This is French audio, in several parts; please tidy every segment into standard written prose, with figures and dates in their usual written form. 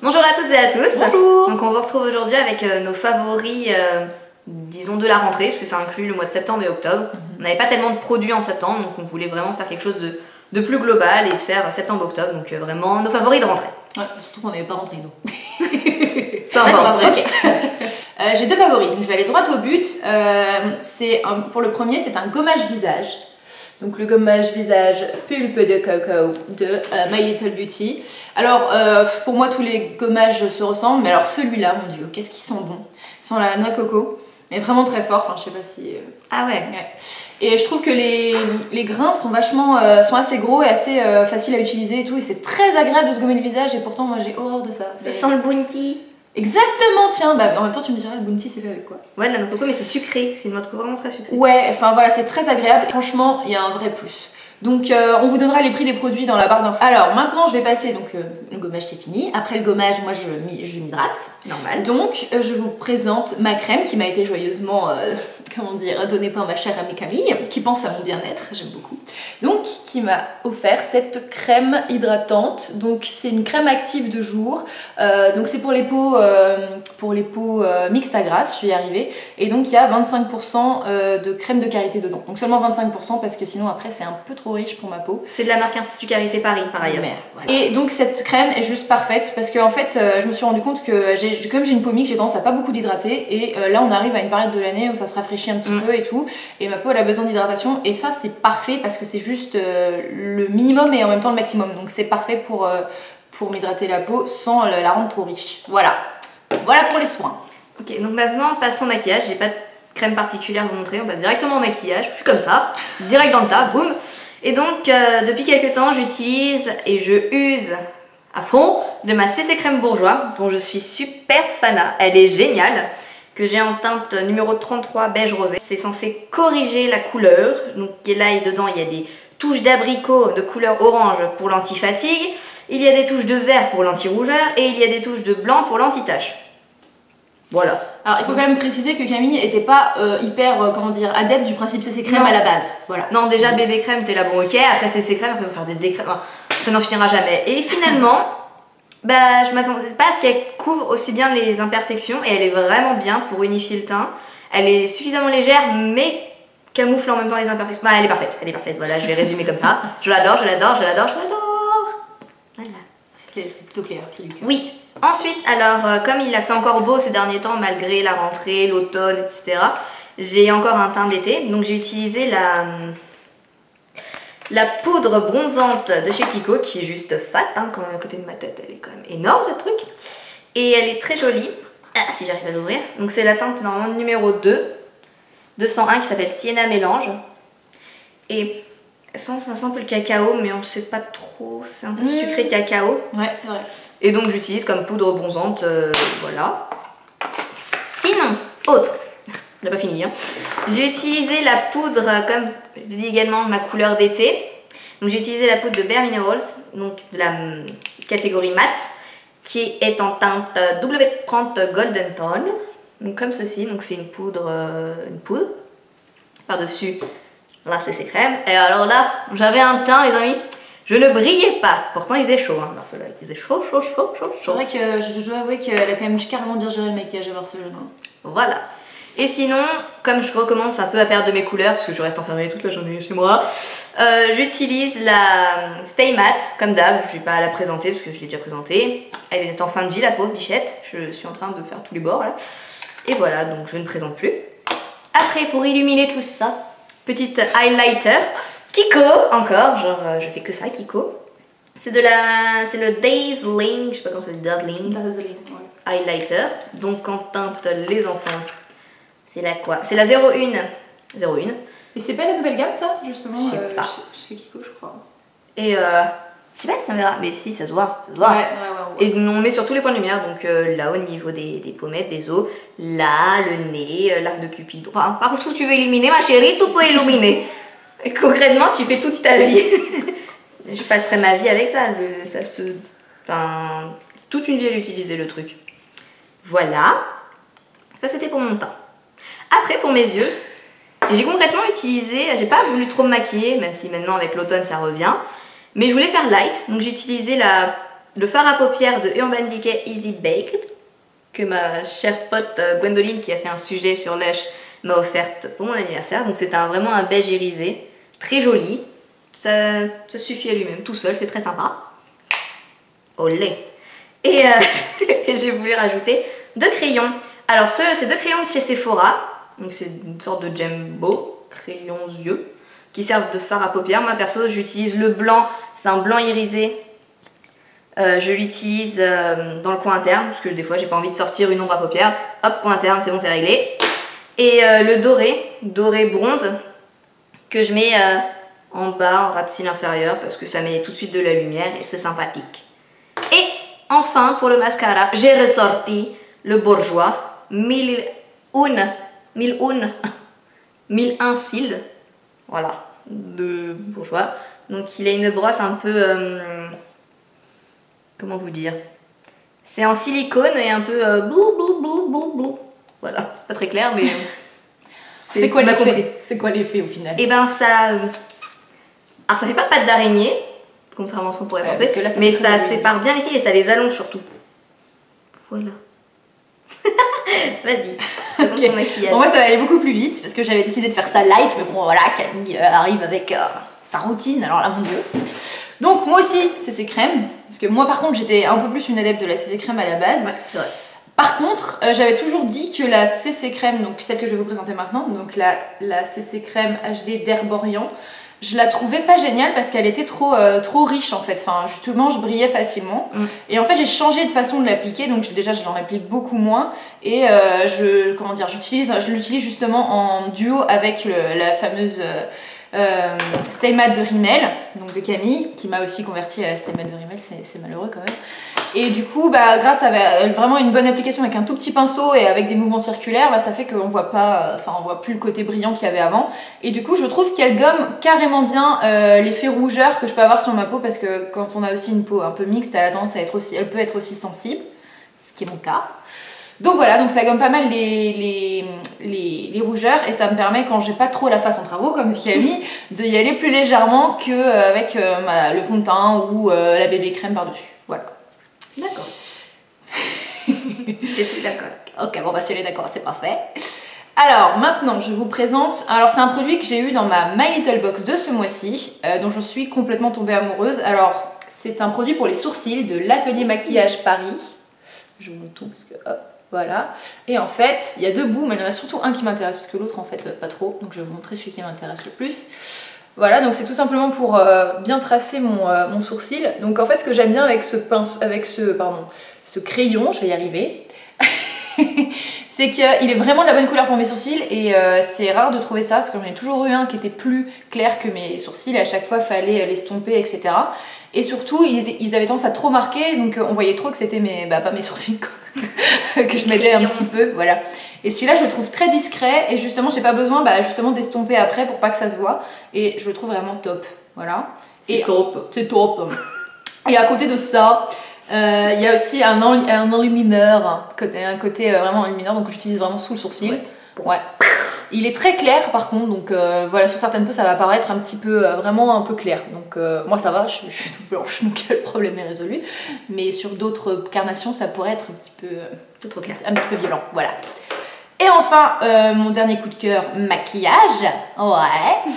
Bonjour à toutes et à tous. Bonjour. Donc on vous retrouve aujourd'hui avec nos favoris, disons de la rentrée, parce que ça inclut le mois de septembre et octobre. On n'avait pas tellement de produits en septembre, donc on voulait vraiment faire quelque chose de plus global et de faire septembre-octobre, donc vraiment nos favoris de rentrée. Ouais, surtout qu'on n'avait pas rentré nous. Peu importe. Okay. J'ai deux favoris, donc je vais aller droit au but. Pour le premier, c'est un gommage visage. Donc le gommage visage pulpe de coco de My Little Beauty. Alors pour moi tous les gommages se ressemblent, mais alors celui-là, mon dieu, qu'est-ce qu'il sent bon. Il sent la noix de coco, mais vraiment très fort, enfin je sais pas si... Ah ouais. Et je trouve que les grains sont vachement, sont assez gros et assez faciles à utiliser et tout, et c'est très agréable de se gommer le visage, et pourtant moi j'ai horreur de ça. Ça sent le bounty. Exactement, tiens, bah en même temps tu me diras le bounty c'est fait avec quoi? Ouais, de la noix de coco, mais c'est sucré, c'est une noix de coco vraiment très sucrée. Ouais, enfin voilà, c'est très agréable, franchement il y a un vrai plus. Donc on vous donnera les prix des produits dans la barre d'infos. Alors maintenant je vais passer, donc le gommage c'est fini. Après le gommage, moi je m'hydrate. Normal. Donc je vous présente ma crème qui m'a été joyeusement, comment dire, donnée par ma chère amie Camille, qui pense à mon bien-être, j'aime beaucoup. Donc qui m'a offert cette crème hydratante. Donc c'est une crème active de jour. Donc c'est pour les peaux mixtes à grasse, je vais y arriver. Et donc il y a 25% de crème de karité dedans. Donc seulement 25% parce que sinon après c'est un peu trop riche pour ma peau. C'est de la marque Institut Karité Paris par ailleurs. Voilà. Et donc cette crème est juste parfaite parce que en fait je me suis rendu compte que comme j'ai une peau mixte, j'ai tendance à pas beaucoup d'hydrater, et là on arrive à une période de l'année où ça se rafraîchit un petit peu et tout, et ma peau elle a besoin d'hydratation, et ça c'est parfait parce que c'est juste le minimum et en même temps le maximum, donc c'est parfait pour m'hydrater la peau sans la rendre trop riche. Voilà pour les soins. Ok, donc maintenant passons au maquillage. J'ai pas de crème particulière à vous montrer, on passe directement au maquillage. Je suis comme ça, direct dans le tas, boum. Et donc depuis quelques temps j'utilise et je use à fond de ma CC Crème Bourjois, dont je suis super fanat. Elle est géniale, que j'ai en teinte numéro 33 beige rosé. C'est censé corriger la couleur, donc là et dedans il y a des touches d'abricot de couleur orange pour l'anti-fatigue, il y a des touches de vert pour l'anti-rougeur, et il y a des touches de blanc pour l'anti-tache. Voilà. Alors il faut quand même préciser que Camille était pas hyper, comment dire, adepte du principe CC Crème à la base. Voilà. Non, déjà bébé crème, t'es là, bon ok, après CC Crème, on peut faire des décrèmes, enfin, ça n'en finira jamais. Et finalement, bah je m'attendais pas à ce qu'elle couvre aussi bien les imperfections, et elle est vraiment bien pour unifier le teint. Elle est suffisamment légère, mais camoufle en même temps les imperfections. Bah elle est parfaite, voilà, je vais résumer comme ça. Je l'adore. Voilà. C'était plutôt clair, cri du cœur. Oui. Ensuite, alors, comme il a fait encore beau ces derniers temps, malgré la rentrée, l'automne, etc., j'ai encore un teint d'été, donc j'ai utilisé la poudre bronzante de chez Kiko, qui est juste fat, hein, quand même, à côté de ma tête, elle est quand même énorme ce truc, et elle est très jolie. Ah, si j'arrive à l'ouvrir. Donc c'est la teinte normalement numéro 201, qui s'appelle Sienna Mélange, et ça sent un peu le cacao, mais on ne sait pas trop, c'est un peu sucré cacao. Ouais, c'est vrai. Et donc j'utilise comme poudre bronzante, voilà. Sinon, autre, on n'a pas fini, hein. J'ai utilisé la poudre, comme je dis également, ma couleur d'été. Donc j'ai utilisé la poudre de Bare Minerals, donc de la catégorie mat, qui est en teinte W30 Golden Tone, donc comme ceci. Donc c'est une poudre par-dessus la CC Crème. Et alors là, j'avais un teint, les amis, je ne brillais pas. Pourtant il faisait chaud, hein, Barcelone. Il faisait chaud. C'est vrai que je dois avouer qu'elle a quand même carrément bien géré le maquillage à Barcelone. Voilà. Et sinon, comme je recommence un peu à perdre de mes couleurs, parce que je reste enfermée toute la journée chez moi, j'utilise la Stay Matte, comme d'hab. Je ne vais pas la présenter parce que je l'ai déjà présentée. Elle est en fin de vie, la pauvre bichette. Je suis en train de faire tous les bords là. Et voilà, donc je ne présente plus. Après, pour illuminer tout ça, petite highlighter. Kiko, encore, genre je fais que ça, Kiko. C'est le Dazzling, je sais pas comment ça dit, Dazzling. Ouais. Highlighter, donc en teinte les enfants. C'est la quoi? C'est la 01. Et c'est pas la nouvelle gamme ça, justement, Je sais pas. chez Kiko, je crois. Et je sais pas si on verra, mais si, ça se voit. Ouais. Et on met sur tous les points de lumière, donc là au niveau des pommettes, des os, là, le nez, l'arc de Cupidon. Enfin, partout où tu veux illuminer, ma chérie, tout peut illuminer. Et concrètement, tu fais toute ta vie. Je passerai ma vie avec ça. Enfin, toute une vie à l'utiliser, le truc. Voilà. Ça, c'était pour mon teint. Après, pour mes yeux, j'ai concrètement utilisé... J'ai pas voulu trop me maquiller, même si maintenant, avec l'automne, ça revient. Mais je voulais faire light. Donc, j'ai utilisé la le fard à paupières de Urban Decay Easy Baked, que ma chère pote Gwendoline, qui a fait un sujet sur Lush, m'a offerte pour mon anniversaire. Donc c'est vraiment un beige irisé, très joli. Ça suffit à lui-même, tout seul, c'est très sympa. Olé. Et, et j'ai voulu rajouter 2 crayons. Alors c'est 2 crayons de chez Sephora. Donc c'est une sorte de Jumbo, crayons yeux, qui servent de fard à paupières. Moi perso j'utilise le blanc, c'est un blanc irisé. Je l'utilise dans le coin interne, parce que des fois j'ai pas envie de sortir une ombre à paupières. Hop, coin interne, c'est bon, c'est réglé. Et le doré bronze, que je mets en bas, en ras de cils inférieur, parce que ça met tout de suite de la lumière et c'est sympathique. Et enfin, pour le mascara, j'ai ressorti le Bourjois 1001 cils, voilà, de Bourjois. Donc il a une brosse un peu, comment vous dire, c'est en silicone et un peu blou blou blou blou blou. Voilà, c'est pas très clair mais c'est quoi l'effet? C'est quoi l'effet au final? Et ben ça, alors ça fait pas pâte d'araignée, contrairement à ce qu'on pourrait penser, là, mais ça sépare bien les cils et ça les allonge surtout. Voilà. Vas-y. Okay. Bon, moi ça va aller beaucoup plus vite parce que j'avais décidé de faire ça light, mais bon voilà, Camille arrive avec sa routine, alors là mon dieu. Donc moi aussi CC crème, parce que moi par contre j'étais un peu plus une adepte de la CC crème à la base. Ouais, c'est vrai. Par contre, j'avais toujours dit que la CC crème, donc celle que je vais vous présenter maintenant, donc la CC crème HD d'Herborian, je la trouvais pas géniale parce qu'elle était trop riche en fait. Enfin, justement, je brillais facilement. Et en fait, j'ai changé de façon de l'appliquer, donc déjà, je l'en applique beaucoup moins. Et je l'utilise justement en duo avec la fameuse Stay Matte de Rimmel, donc de Camille, qui m'a aussi convertie à la Stay Matte de Rimmel, c'est malheureux quand même. Et du coup, grâce à vraiment une bonne application avec un tout petit pinceau et avec des mouvements circulaires, ça fait qu'on voit pas, on voit plus le côté brillant qu'il y avait avant. Et du coup, je trouve qu'elle gomme carrément bien l'effet rougeur que je peux avoir sur ma peau, parce que quand on a aussi une peau un peu mixte, elle a tendance à être aussi, elle peut être aussi sensible, ce qui est mon cas. Donc voilà, donc ça gomme pas mal les rougeurs et ça me permet, quand j'ai pas trop la face en travaux, comme dit Camille, d'y aller plus légèrement qu'avec le fond de teint ou la bébé crème par-dessus. Voilà. D'accord. Je suis d'accord. Ok, bon si elle est d'accord, c'est parfait. Alors maintenant, je vous présente, alors c'est un produit que j'ai eu dans ma My Little Box de ce mois-ci, dont je suis complètement tombée amoureuse. Alors, c'est un produit pour les sourcils de l'Atelier Maquillage Paris. Je vous le tourne parce que hop, voilà. Et en fait, il y a 2 bouts, mais il y en a surtout un qui m'intéresse, parce que l'autre en fait pas trop. Donc je vais vous montrer celui qui m'intéresse le plus. Voilà, donc c'est tout simplement pour bien tracer mon sourcil. Donc en fait, ce que j'aime bien avec ce crayon, je vais y arriver, c'est qu'il est vraiment de la bonne couleur pour mes sourcils et c'est rare de trouver ça, parce que j'en ai toujours eu un qui était plus clair que mes sourcils et à chaque fois il fallait l'estomper, etc. Et surtout, ils avaient tendance à trop marquer, donc on voyait trop que c'était pas mes sourcils, que je mettais un petit peu, voilà. Et celui-là, je le trouve très discret et justement, j'ai pas besoin justement d'estomper après pour pas que ça se voit. Et je le trouve vraiment top, voilà. C'est top. C'est top. Et à côté de ça, il y a aussi un enlumineur, un côté vraiment enlumineur, donc j'utilise vraiment sous le sourcil. Ouais. Il est très clair par contre, donc voilà, sur certaines peaux ça va paraître un petit peu, vraiment un peu clair. Donc moi ça va, je suis toute blanche, donc le problème est résolu. Mais sur d'autres carnations ça pourrait être un petit peu, trop clair, un petit peu violent, voilà. Et enfin, mon dernier coup de cœur, maquillage. Ouais.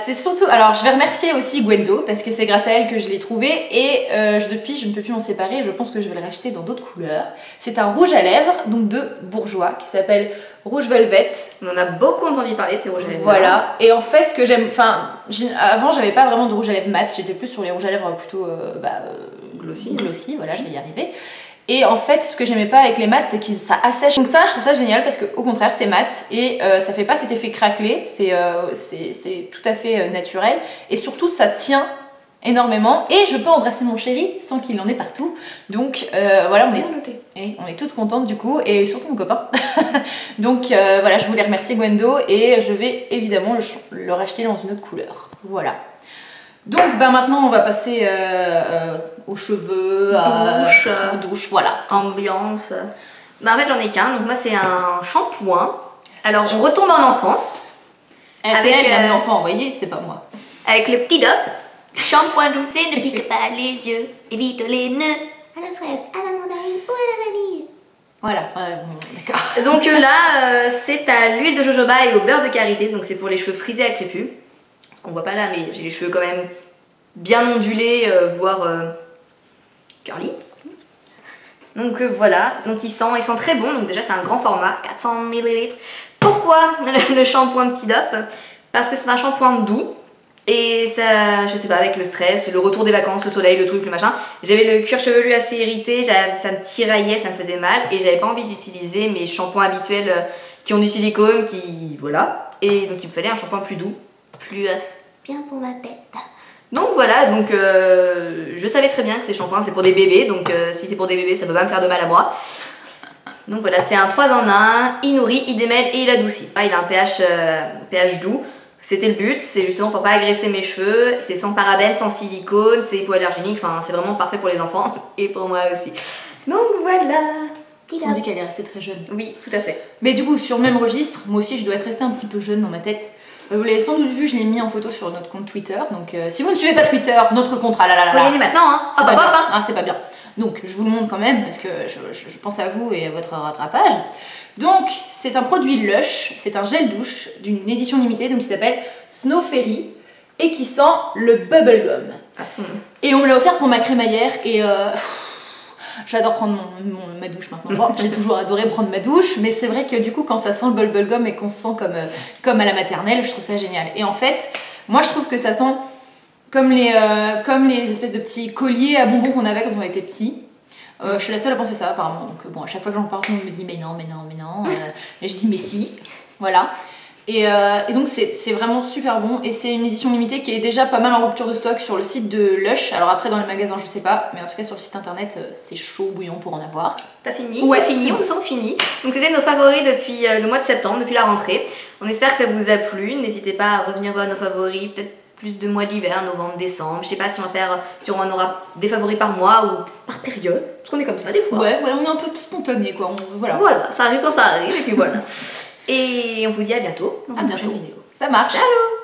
C'est surtout, alors je vais remercier aussi Gwendo parce que c'est grâce à elle que je l'ai trouvé et depuis je ne peux plus m'en séparer et je pense que je vais le racheter dans d'autres couleurs. C'est un rouge à lèvres, donc de Bourjois, qui s'appelle Rouge Velvet. On en a beaucoup entendu parler de ces rouges à lèvres. Voilà, et en fait ce que j'aime, avant j'avais pas vraiment de rouge à lèvres mat, j'étais plus sur les rouges à lèvres plutôt glossy, voilà, je vais y arriver. Et en fait, ce que j'aimais pas avec les mats, c'est que ça assèche. Donc ça, je trouve ça génial parce que au contraire, c'est mat et ça fait pas cet effet craquelé. C'est tout à fait naturel et surtout, ça tient énormément. Et je peux embrasser mon chéri sans qu'il en ait partout. Donc voilà, on est toutes contentes du coup et surtout mon copain. Donc voilà, je voulais remercier Gwendo et je vais évidemment le racheter dans une autre couleur. Voilà. Donc maintenant on va passer aux cheveux, douche, voilà. Ambiance. En fait j'en ai qu'un, donc moi c'est un shampoing. Alors on retombe en enfance. C'est elle l'âme d'enfant, vous voyez, c'est pas moi. Avec le petit dop. Shampoing doux, ne pique pas les yeux, évite les nœuds. À la fraise, à la mandarine ou à la vanille. Voilà, d'accord. Donc là, c'est à l'huile de jojoba et au beurre de karité, donc c'est pour les cheveux frisés à crépus. Ce qu'on voit pas là, mais j'ai les cheveux quand même bien ondulés, voire curly. Donc voilà, donc il sent très bon, donc déjà c'est un grand format, 400 ml. Pourquoi le shampoing Petit Dop? Parce que c'est un shampoing doux. Et ça, je sais pas, avec le stress, le retour des vacances, le soleil, le truc, le machin, j'avais le cuir chevelu assez irrité, ça me tiraillait, ça me faisait mal et j'avais pas envie d'utiliser mes shampoings habituels qui ont du silicone, voilà. Et donc il me fallait un shampoing plus doux, plus bien pour ma tête. Donc voilà, donc je savais très bien que ces shampoings c'est pour des bébés, donc si c'est pour des bébés ça peut pas me faire de mal à moi. Donc voilà, c'est un 3 en 1, il nourrit, il démêle et il adoucit. Il a un pH doux. C'était le but, c'est justement pour pas agresser mes cheveux, c'est sans parabènes, sans silicone, c'est hypoallergénique, enfin c'est vraiment parfait pour les enfants et pour moi aussi. Donc voilà. On dit qu'elle est restée très jeune. Oui, tout à fait. Mais du coup, sur le même registre, moi aussi je dois être restée un petit peu jeune dans ma tête. Vous l'avez sans doute vu, je l'ai mis en photo sur notre compte Twitter, donc si vous ne suivez pas Twitter, notre compte, ah là là là. Faut y aller maintenant, hein. C'est pas bien. Ah, c'est pas bien. Donc je vous le montre quand même parce que je pense à vous et à votre rattrapage. Donc c'est un produit Lush, c'est un gel douche d'une édition limitée donc qui s'appelle Snow Fairy et qui sent le bubblegum. À fond. Et on me l'a offert pour ma crémaillère et j'adore prendre ma douche maintenant. Bon, j'ai toujours adoré prendre ma douche, mais c'est vrai que du coup quand ça sent le bubblegum et qu'on se sent comme à la maternelle, je trouve ça génial. Et en fait, moi je trouve que ça sent comme les espèces de petits colliers à bonbons qu'on avait quand on était petit. Je suis la seule à penser ça apparemment, donc bon, à chaque fois que j'en parle, on me dit mais non, et je dis mais si, voilà. Et donc c'est vraiment super bon et c'est une édition limitée qui est déjà pas mal en rupture de stock sur le site de Lush. Alors après dans les magasins je sais pas, mais en tout cas sur le site internet c'est chaud bouillant pour en avoir. T'as fini? Ouais, fini, on sent fini. Donc c'était nos favoris depuis le mois de septembre, depuis la rentrée. On espère que ça vous a plu, n'hésitez pas à revenir voir nos favoris, peut-être plus de mois d'hiver, novembre, décembre. Je sais pas si on en aura des favoris par mois ou par période. Parce qu'on est comme ça des fois. Ouais, on est un peu spontané quoi. Voilà. Voilà, ça arrive quand ça arrive et puis voilà. Et on vous dit à bientôt dans une prochaine vidéo. Ça marche. Ciao.